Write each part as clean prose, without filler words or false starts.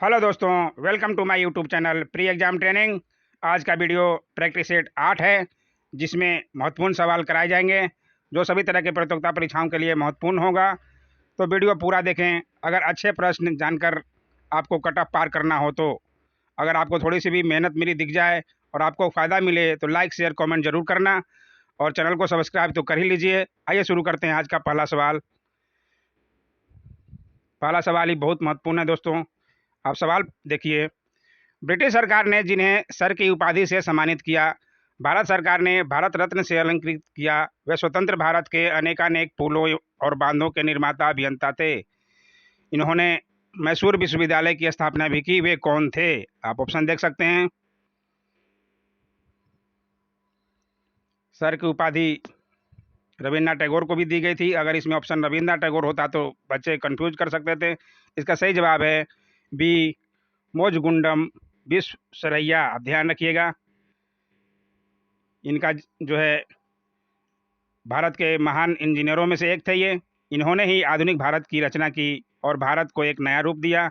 Hello दोस्तों, welcome to my YouTube channel pre exam training. आज का वीडियो प्रैक्टिस सेट 8 है, जिसमें महत्वपूर्ण सवाल कराए जाएंगे जो सभी तरह के प्रतियोगिता परीक्षाओं के लिए महत्वपूर्ण होगा। तो वीडियो पूरा देखें। अगर अच्छे प्रश्न जानकर आपको कट ऑफ पार करना हो तो अगर आपको थोड़ी सी भी मेहनत मेरी दिख जाए और आपको फ़ायदा मिले तो लाइक शेयर कमेंट जरूर करना और चैनल को सब्सक्राइब तो कर ही लीजिए। आइए शुरू करते हैं आज का पहला सवाल। पहला सवाल ही बहुत महत्वपूर्ण है दोस्तों। आप सवाल देखिए। ब्रिटिश सरकार ने जिन्हें सर की उपाधि से सम्मानित किया, भारत सरकार ने भारत रत्न से अलंकृत किया, वे स्वतंत्र भारत के अनेकानेक पुलों और बांधों के निर्माता अभियंता थे। इन्होंने मैसूर विश्वविद्यालय की स्थापना भी की। वे कौन थे? आप ऑप्शन देख सकते हैं। सर की उपाधि रविन्द्रनाथ टैगोर को भी दी गई थी। अगर इसमें ऑप्शन रविन्द्रनाथ टैगोर होता तो बच्चे कंफ्यूज कर सकते थे। इसका सही जवाब है बी, मोजगुंडम विश्वेश्वरैया। आप ध्यान रखिएगा, इनका जो है भारत के महान इंजीनियरों में से एक थे ये। इन्होंने ही आधुनिक भारत की रचना की और भारत को एक नया रूप दिया।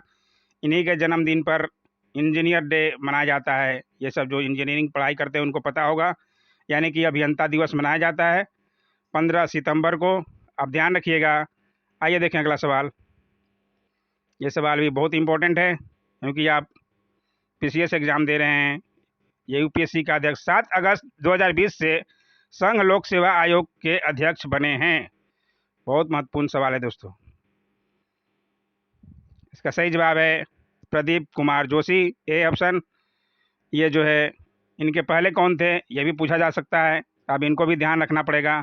इन्हीं के जन्मदिन पर इंजीनियर डे मनाया जाता है। ये सब जो इंजीनियरिंग पढ़ाई करते हैं उनको पता होगा, यानी कि अभियंता दिवस मनाया जाता है 15 सितंबर को। आप ध्यान रखिएगा। आइए देखें अगला सवाल। ये सवाल भी बहुत इंपॉर्टेंट है क्योंकि आप पीसीएस एग्ज़ाम दे रहे हैं। ये यूपीएससी का अध्यक्ष 7 अगस्त 2020 से संघ लोक सेवा आयोग के अध्यक्ष बने हैं। बहुत महत्वपूर्ण सवाल है दोस्तों। इसका सही जवाब है प्रदीप कुमार जोशी, ए ऑप्शन। ये जो है इनके पहले कौन थे ये भी पूछा जा सकता है, अब इनको भी ध्यान रखना पड़ेगा।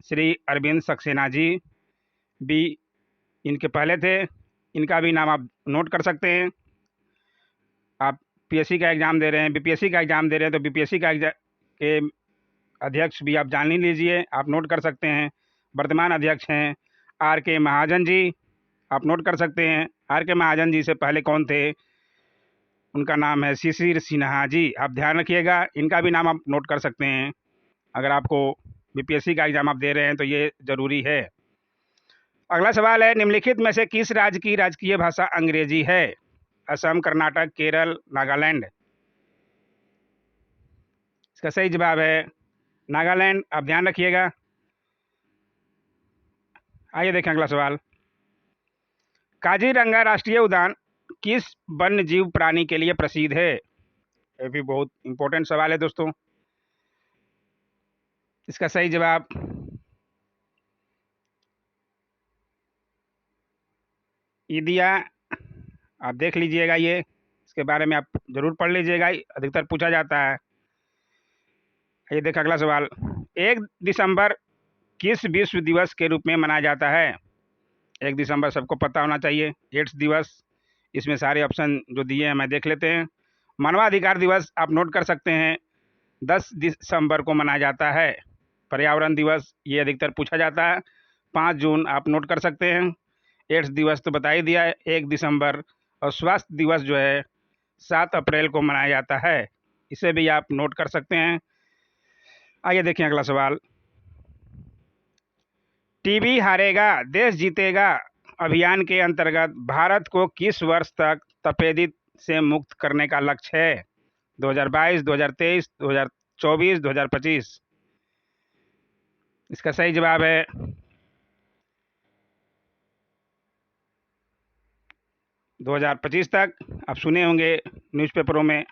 श्री अरविंद सक्सेना जी, बी इनके पहले थे। इनका भी नाम आप नोट कर सकते हैं। आप पीएससी का एग्ज़ाम दे रहे हैं, बीपीएससी का एग्ज़ाम दे रहे हैं तो बीपीएससी के अध्यक्ष भी आप जान ही लीजिए, आप नोट कर सकते हैं। वर्तमान अध्यक्ष हैं आर के महाजन जी, आप नोट कर सकते हैं। आर के महाजन जी से पहले कौन थे? उनका नाम है शिशिर सिन्हा जी। आप ध्यान रखिएगा, इनका भी नाम आप नोट कर सकते हैं। अगर आपको बीपीएससी का एग्ज़ाम आप दे रहे हैं तो ये ज़रूरी है। अगला सवाल है, निम्नलिखित में से किस राज्य की राजकीय भाषा अंग्रेजी है? असम, कर्नाटक, केरल, नागालैंड। इसका सही जवाब है नागालैंड। आप ध्यान रखिएगा। आइए देखें अगला सवाल। काजीरंगा राष्ट्रीय उद्यान किस वन्य जीव प्राणी के लिए प्रसिद्ध है? ये भी बहुत इंपॉर्टेंट सवाल है दोस्तों। इसका सही जवाब ईदिया। आप देख लीजिएगा, ये इसके बारे में आप जरूर पढ़ लीजिएगा, अधिकतर पूछा जाता है। ये देख अगला सवाल। 1 दिसंबर किस विश्व दिवस के रूप में मनाया जाता है? 1 दिसंबर सबको पता होना चाहिए, एड्स दिवस। इसमें सारे ऑप्शन जो दिए हैं मैं देख लेते हैं। मानवाधिकार दिवस आप नोट कर सकते हैं, 10 दिसंबर को मनाया जाता है। पर्यावरण दिवस ये अधिकतर पूछा जाता है, 5 जून आप नोट कर सकते हैं। एड्स दिवस तो बता ही दिया है, 1 दिसंबर। और स्वास्थ्य दिवस जो है 7 अप्रैल को मनाया जाता है, इसे भी आप नोट कर सकते हैं। आइए देखें अगला सवाल। टीबी हारेगा देश जीतेगा अभियान के अंतर्गत भारत को किस वर्ष तक तपेदिक से मुक्त करने का लक्ष्य है? 2022, 2023, 2024, 2025। इसका सही जवाब है 2025 तक। आप सुने होंगे न्यूज़पेपरों में,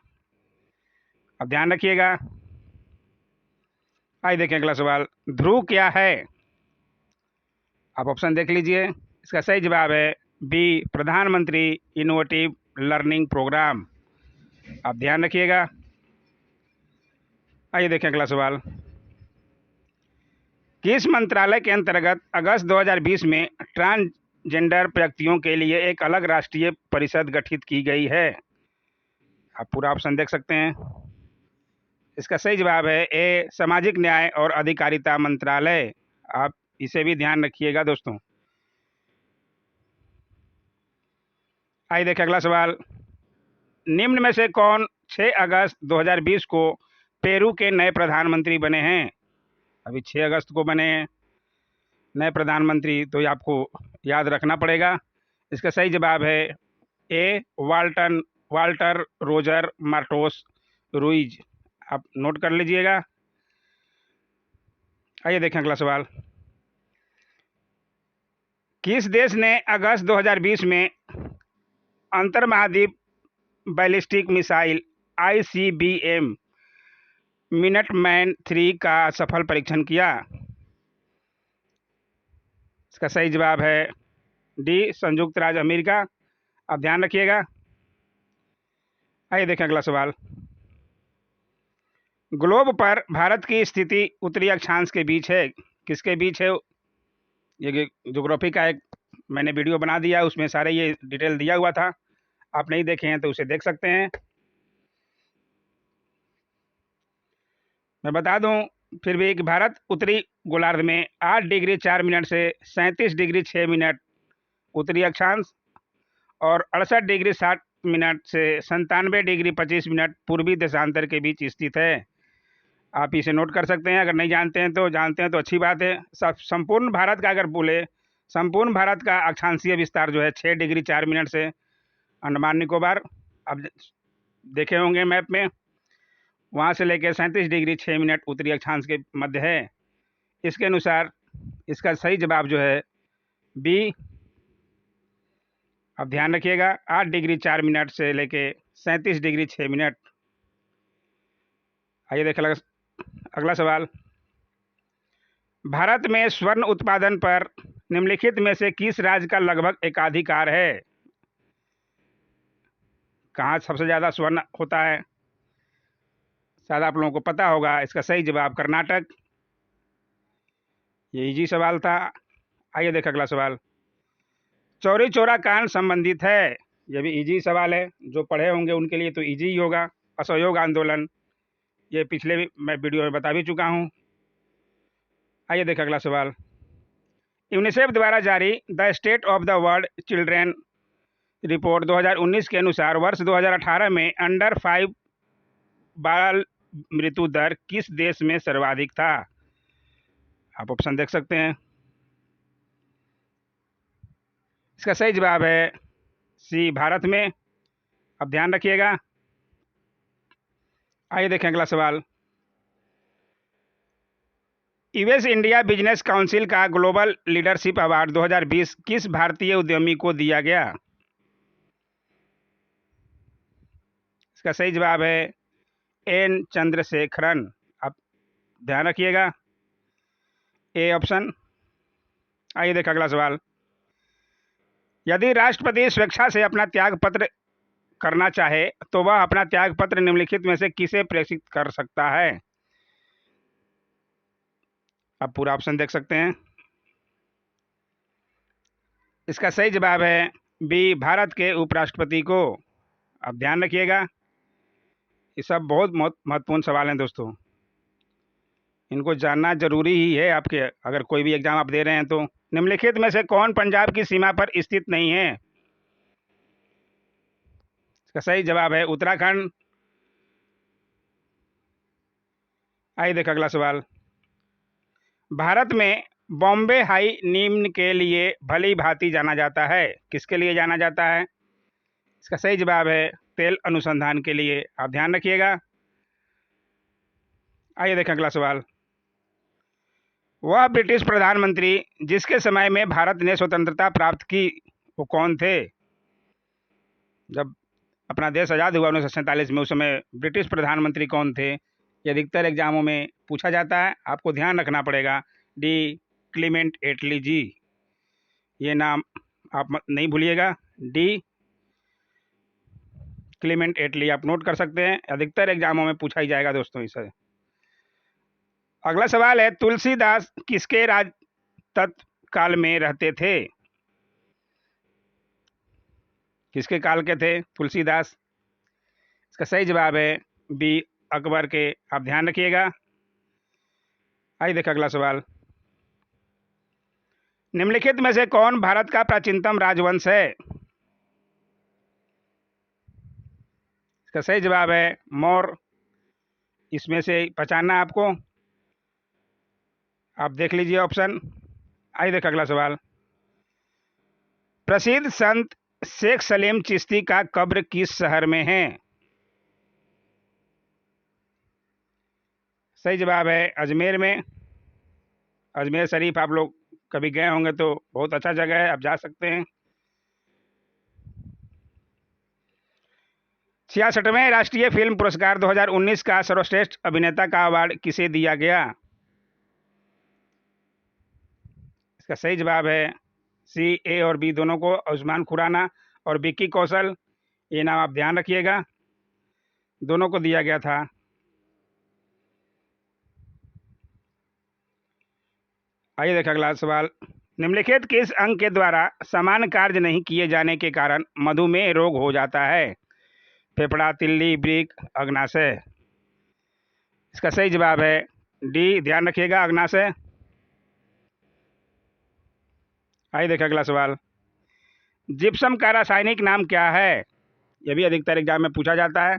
अब ध्यान रखिएगा। आइए देखें अगला सवाल। ध्रुव क्या है? आप ऑप्शन देख लीजिए। इसका सही जवाब है बी, प्रधानमंत्री इनोवेटिव लर्निंग प्रोग्राम। आप ध्यान रखिएगा। आइए देखें अगला सवाल। किस मंत्रालय के अंतर्गत अगस्त 2020 में ट्रांसजेंडर व्यक्तियों के लिए एक अलग राष्ट्रीय परिषद गठित की गई है? आप पूरा ऑप्शन देख सकते हैं। इसका सही जवाब है ए, सामाजिक न्याय और अधिकारिता मंत्रालय। आप इसे भी ध्यान रखिएगा दोस्तों। आइए देखें अगला सवाल। निम्न में से कौन 6 अगस्त 2020 को पेरू के नए प्रधानमंत्री बने हैं? अभी 6 अगस्त को बने हैं नए प्रधानमंत्री, तो ये आपको याद रखना पड़ेगा। इसका सही जवाब है ए वाल्टर रोजर मार्टोस रुइज। आप नोट कर लीजिएगा। आइए देखें अगला सवाल। किस देश ने अगस्त 2020 में अंतर महाद्वीप बैलिस्टिक मिसाइल ICBM मिनटमैन 3 का सफल परीक्षण किया? इसका सही जवाब है डी, संयुक्त राज्य अमेरिका। आप ध्यान रखिएगा। आइए देखें अगला सवाल। ग्लोब पर भारत की स्थिति उत्तरी अक्षांश के बीच है, किसके बीच है? ये ज्योग्राफी का एक मैंने वीडियो बना दिया, उसमें सारे ये डिटेल दिया हुआ था। आप नहीं देखे हैं तो उसे देख सकते हैं। मैं बता दूं फिर भी कि भारत उत्तरी गोलार्ध में 8 डिग्री 4 मिनट से 37 डिग्री 6 मिनट उत्तरी अक्षांश और 68 डिग्री 60 मिनट से 97 डिग्री 25 मिनट पूर्वी देशांतर के बीच स्थित है। आप इसे नोट कर सकते हैं। अगर नहीं जानते हैं तो अच्छी बात है। संपूर्ण भारत का अगर बोले, संपूर्ण भारत का अक्षांशीय विस्तार जो है 6 डिग्री 4 मिनट से अंडमान निकोबार, आप देखे होंगे मैप में, वहाँ से लेकर 37 डिग्री 6 मिनट उत्तरी अक्षांश के मध्य है। इसके अनुसार इसका सही जवाब जो है बी। अब ध्यान रखिएगा, 8 डिग्री 4 मिनट से लेके 37 डिग्री 6 मिनट। आइए देखें अगला सवाल। भारत में स्वर्ण उत्पादन पर निम्नलिखित में से किस राज्य का लगभग एकाधिकार है? कहाँ सबसे ज़्यादा स्वर्ण होता है? शायद आप लोगों को पता होगा। इसका सही जवाब कर्नाटक। ये इजी सवाल था। आइए देखें अगला सवाल। चौरी चौरा कांड संबंधित है, ये भी इजी सवाल है। जो पढ़े होंगे उनके लिए तो इजी ही होगा। असहयोग आंदोलन, ये पिछले भी मैं वीडियो में बता भी चुका हूँ। आइए देखें अगला सवाल। यूनिसेफ द्वारा जारी the state of the world children report 2019 के अनुसार वर्ष 2018 में अंडर 5 बाल मृत्यु दर किस देश में सर्वाधिक था? आप ऑप्शन देख सकते हैं। इसका सही जवाब है सी, भारत में। अब ध्यान रखिएगा। आइए देखें अगला सवाल। यूएस इंडिया बिजनेस काउंसिल का ग्लोबल लीडरशिप अवार्ड 2020 किस भारतीय उद्यमी को दिया गया? इसका सही जवाब है एन चंद्रशेखरन। आप ध्यान रखिएगा, ए ऑप्शन। आइए देखें अगला सवाल। यदि राष्ट्रपति स्वेच्छा से अपना त्याग पत्र करना चाहे तो वह अपना त्याग पत्र निम्नलिखित में से किसे प्रेषित कर सकता है? आप पूरा ऑप्शन देख सकते हैं। इसका सही जवाब है बी, भारत के उपराष्ट्रपति को। आप ध्यान रखिएगा, ये सब बहुत महत्वपूर्ण सवाल हैं दोस्तों, इनको जानना जरूरी ही है आपके, अगर कोई भी एग्जाम आप दे रहे हैं तो। निम्नलिखित में से कौन पंजाब की सीमा पर स्थित नहीं है? इसका सही जवाब है उत्तराखंड। आइए देखें अगला सवाल। भारत में बॉम्बे हाई निम्न के लिए भली भांति जाना जाता है, किसके लिए जाना जाता है? इसका सही जवाब है तेल अनुसंधान के लिए। आप ध्यान रखिएगा। आइए देखें अगला सवाल। वह ब्रिटिश प्रधानमंत्री जिसके समय में भारत ने स्वतंत्रता प्राप्त की, वो कौन थे? जब अपना देश आज़ाद हुआ 1947 में, उस समय ब्रिटिश प्रधानमंत्री कौन थे? ये अधिकतर एग्जामों में पूछा जाता है, आपको ध्यान रखना पड़ेगा। डी, क्लीमेंट एटली जी। ये नाम आप नहीं भूलिएगा, डी, क्लीमेंट एटली। आप नोट कर सकते हैं, अधिकतर एग्जामों में पूछा ही जाएगा दोस्तों इसे। अगला सवाल है, तुलसीदास किसके राज तत्काल में रहते थे? किसके काल के थे तुलसीदास? इसका सही जवाब है बी, अकबर के। आप ध्यान रखिएगा। आइए देखिए अगला सवाल। निम्नलिखित में से कौन भारत का प्राचीनतम राजवंश है? इसका सही जवाब है मौर्य। इसमें से पहचानना है आपको, आप देख लीजिए ऑप्शन। आइए देखिए अगला सवाल। प्रसिद्ध संत शेख सलीम चिश्ती का कब्र किस शहर में है? सही जवाब है अजमेर में। अजमेर शरीफ आप लोग कभी गए होंगे तो बहुत अच्छा जगह है, आप जा सकते हैं। 66वें राष्ट्रीय फिल्म पुरस्कार 2019 का सर्वश्रेष्ठ अभिनेता का अवार्ड किसे दिया गया? इसका सही जवाब है सी, ए और बी दोनों को, आयुष्मान खुराना और विक्की कौशल। ये नाम आप ध्यान रखिएगा, दोनों को दिया गया था। आइए देखिए अगला सवाल। निम्नलिखित किस अंग के द्वारा समान कार्य नहीं किए जाने के कारण मधुमेह रोग हो जाता है? फेफड़ा, तिल्ली, वृक्क, अग्नाशय। इसका सही जवाब है डी, ध्यान रखिएगा, अग्नाशय। आइए देखिए अगला सवाल। जिप्सम का रासायनिक नाम क्या है? यह भी अधिकतर एग्जाम में पूछा जाता है,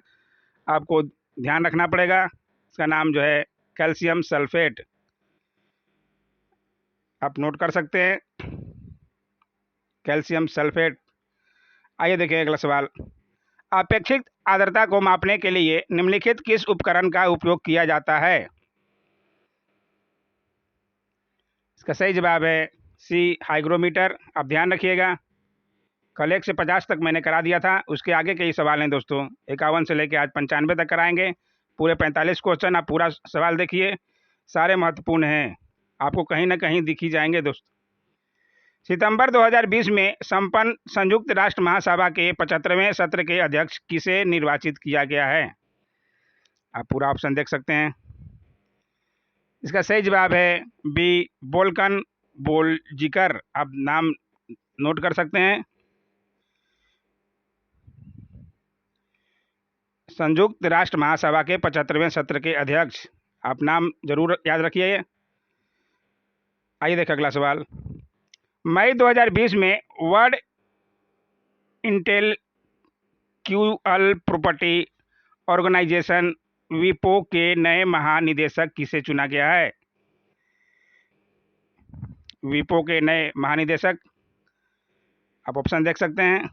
आपको ध्यान रखना पड़ेगा। इसका नाम जो है कैल्शियम सल्फेट, आप नोट कर सकते हैं, कैल्शियम सल्फेट। आइए देखिए अगला सवाल। अपेक्षित आर्द्रता को मापने के लिए निम्नलिखित किस उपकरण का उपयोग किया जाता है? इसका सही जवाब है सी, हाइग्रोमीटर। आप ध्यान रखिएगा, कल 1 से 50 तक मैंने करा दिया था, उसके आगे के ही सवाल हैं दोस्तों। 51 से लेकर आज 95 तक कराएंगे, पूरे 45 क्वेश्चन। आप पूरा सवाल देखिए, सारे महत्वपूर्ण हैं, आपको कहीं ना कहीं दिख ही जाएंगे दोस्तों। सितंबर 2020 में संपन्न संयुक्त राष्ट्र महासभा के 75वें सत्र के अध्यक्ष किसे निर्वाचित किया गया है? आप पूरा ऑप्शन देख सकते हैं। इसका सही जवाब है बी, वोल्कन बोल्जिकर। आप नाम नोट कर सकते हैं। संयुक्त राष्ट्र महासभा के 75वें सत्र के अध्यक्ष, आप नाम जरूर याद रखिए। आइए देखिए अगला सवाल। मई 2020 में वर्ल्ड इंटेलेक्चुअल प्रॉपर्टी ऑर्गेनाइजेशन विपो के नए महानिदेशक किसे चुना गया है? विपो के नए महानिदेशक, आप ऑप्शन देख सकते हैं।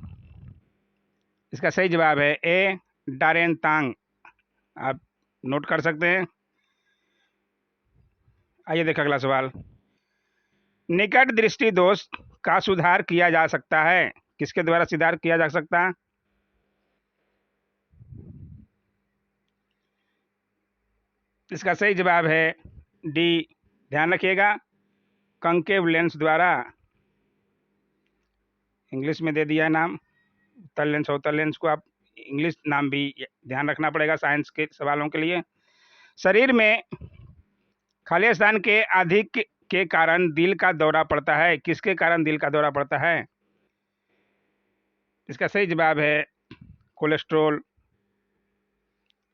इसका सही जवाब है ए, डारेन तांग। आप नोट कर सकते हैं। आइए देखिए अगला सवाल। निकट दृष्टि दोष का सुधार किया जा सकता है, किसके द्वारा सुधार किया जा सकता है? इसका सही जवाब है डी, ध्यान रखिएगा, कंकेव लेंस द्वारा। इंग्लिश में दे दिया है नाम, उत्तल लेंस, अवतल लेंस को आप इंग्लिश नाम भी ध्यान रखना पड़ेगा साइंस के सवालों के लिए। शरीर में खाली स्थान के अधिक के कारण दिल का दौरा पड़ता है, किसके कारण दिल का दौरा पड़ता है? इसका सही जवाब है कोलेस्ट्रॉल।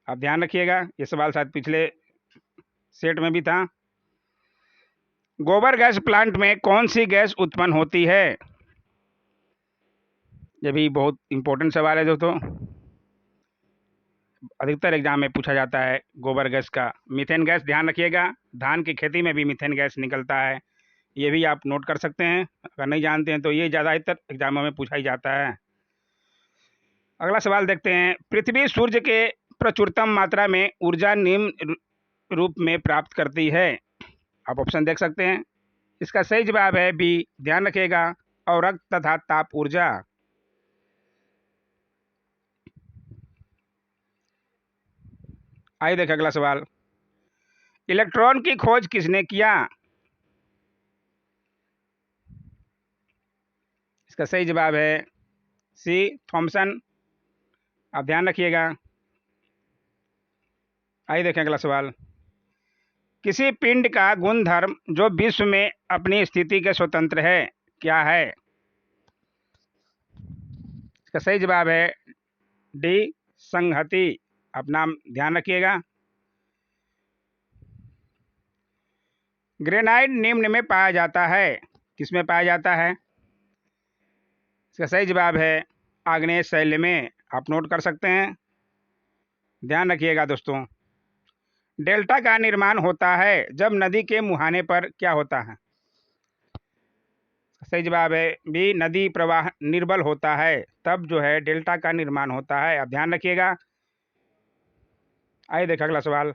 आप ध्यान रखिएगा, ये सवाल शायद पिछले सेट में भी था। गोबर गैस प्लांट में कौन सी गैस उत्पन्न होती है? ये भी बहुत इंपॉर्टेंट सवाल है दोस्तों, अधिकतर एग्जाम में पूछा जाता है गोबर गैस का। मीथेन गैस, ध्यान रखिएगा, धान की खेती में भी मीथेन गैस निकलता है, ये भी आप नोट कर सकते हैं। अगर नहीं जानते हैं तो ये ज़्यादातर एग्जामों में पूछा ही जाता है। अगला सवाल देखते हैं। पृथ्वी सूर्य के प्रचुरतम मात्रा में ऊर्जा निम्न रूप में प्राप्त करती है, आप ऑप्शन देख सकते हैं। इसका सही जवाब है बी, ध्यान रखिएगा, अवरक्त तथा ताप ऊर्जा। आइए देखिए अगला सवाल। इलेक्ट्रॉन की खोज किसने किया? इसका सही जवाब है सी, थॉमसन। आप ध्यान रखिएगा। आइए देखें अगला सवाल। किसी पिंड का गुणधर्म जो विश्व में अपनी स्थिति के स्वतंत्र है, क्या है? इसका सही जवाब है डी, संहति। आप नाम ध्यान रखिएगा। ग्रेनाइट निम्न में पाया जाता है, किसमें पाया जाता है? इसका सही जवाब है आग्नेय शैल में, आप नोट कर सकते हैं। ध्यान रखिएगा दोस्तों। डेल्टा का निर्माण होता है जब नदी के मुहाने पर क्या होता है? सही जवाब है बी, नदी प्रवाह निर्बल होता है तब जो है डेल्टा का निर्माण होता है। आप ध्यान रखिएगा। आइए देखिए अगला सवाल।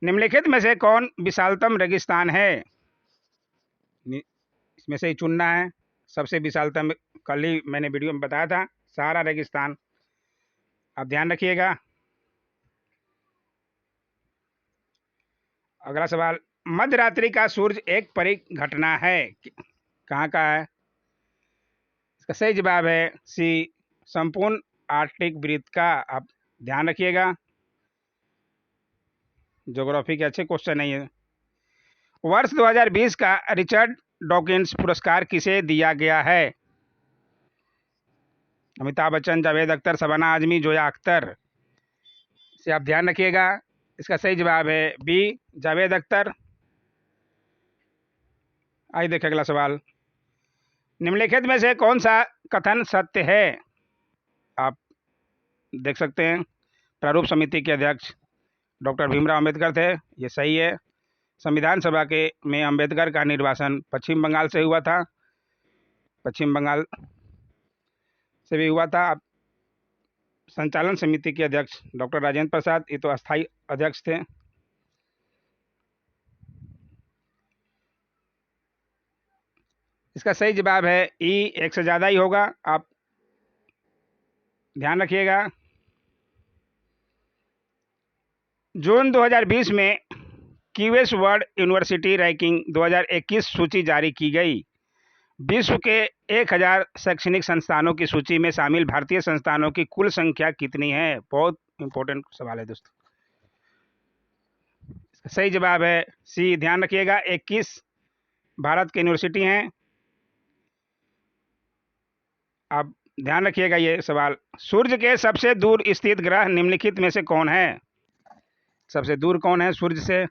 निम्नलिखित में से कौन विशालतम रेगिस्तान है? इसमें से ही चुनना है। सबसे विशालतम कल ही मैंने वीडियो में बताया था, सहारा रेगिस्तान। आप ध्यान रखिएगा। अगला सवाल, मध्य रात्रि का सूर्य एक परिघटना है, कहाँ का है? इसका सही जवाब है सी, संपूर्ण आर्कटिक वृत्त का। आप ध्यान रखिएगा, ज्योग्राफी के अच्छे क्वेश्चन है ये। वर्ष 2020 का रिचर्ड डॉकिंस पुरस्कार किसे दिया गया है? अमिताभ बच्चन, जावेद अख्तर, शबाना आजमी, जोया अख्तर। इसे आप ध्यान रखिएगा। इसका सही जवाब है बी, जावेद अख्तर। आइए देखिए अगला सवाल। निम्नलिखित में से कौन सा कथन सत्य है? आप देख सकते हैं, प्रारूप समिति के अध्यक्ष डॉक्टर भीमराव अंबेडकर थे, ये सही है। संविधान सभा के में अंबेडकर का निर्वाचन पश्चिम बंगाल से हुआ था, पश्चिम बंगाल से भी हुआ था। संचालन समिति के अध्यक्ष डॉक्टर राजेंद्र प्रसाद, ये तो अस्थायी अध्यक्ष थे। इसका सही जवाब है ई, एक से ज़्यादा ही होगा। आप ध्यान रखिएगा। जून 2020 में क्यूएस वर्ल्ड यूनिवर्सिटी रैंकिंग 2021 सूची जारी की गई। विश्व के 1000 शैक्षणिक संस्थानों की सूची में शामिल भारतीय संस्थानों की कुल संख्या कितनी है? बहुत इंपॉर्टेंट सवाल है दोस्तों। सही जवाब है सी, ध्यान रखिएगा, 21 भारत की यूनिवर्सिटी हैं। आप ध्यान रखिएगा ये सवाल। सूर्य के सबसे दूर स्थित ग्रह निम्नलिखित में से कौन है? सबसे दूर कौन है सूर्य से?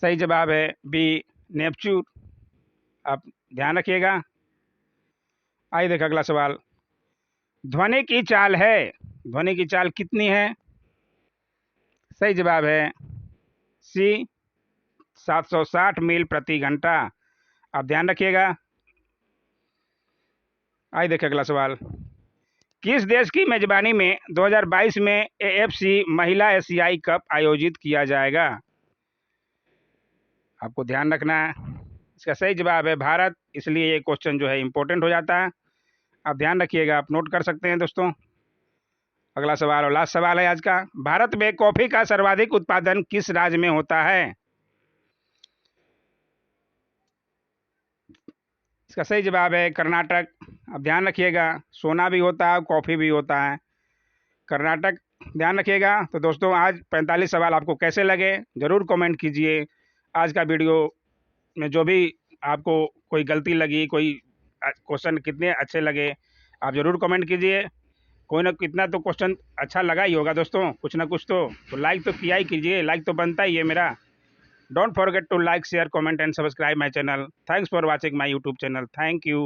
सही जवाब है बी, नेपच्यून। आप ध्यान रखिएगा। आइए देखिए अगला सवाल। ध्वनि की चाल है, ध्वनि की चाल कितनी है? सही जवाब है सी, 760 मील प्रति घंटा। आप ध्यान रखिएगा। आइए देखिए अगला सवाल। किस देश की मेजबानी में 2022 में एएफसी महिला एशियाई कप आयोजित किया जाएगा? आपको ध्यान रखना है। इसका सही जवाब है भारत, इसलिए ये क्वेश्चन जो है इंपॉर्टेंट हो जाता है। आप ध्यान रखिएगा, आप नोट कर सकते हैं दोस्तों। अगला सवाल और लास्ट सवाल है आज का। भारत में कॉफी का सर्वाधिक उत्पादन किस राज्य में होता है? इसका सही जवाब है कर्नाटक। अब ध्यान रखिएगा, सोना भी होता है, कॉफ़ी भी होता है, कर्नाटक। ध्यान रखिएगा। तो दोस्तों आज 45 सवाल आपको कैसे लगे ज़रूर कमेंट कीजिए। आज का वीडियो में जो भी आपको कोई गलती लगी, कोई क्वेश्चन कितने अच्छे लगे, आप ज़रूर कमेंट कीजिए। कोई ना कितना तो क्वेश्चन अच्छा लगा ही होगा दोस्तों, कुछ ना कुछ तो लाइक तो किया ही कीजिए, लाइक तो बनता ही है मेरा। Don't forget to like, share, comment and subscribe my channel. Thanks for watching my YouTube channel. Thank you.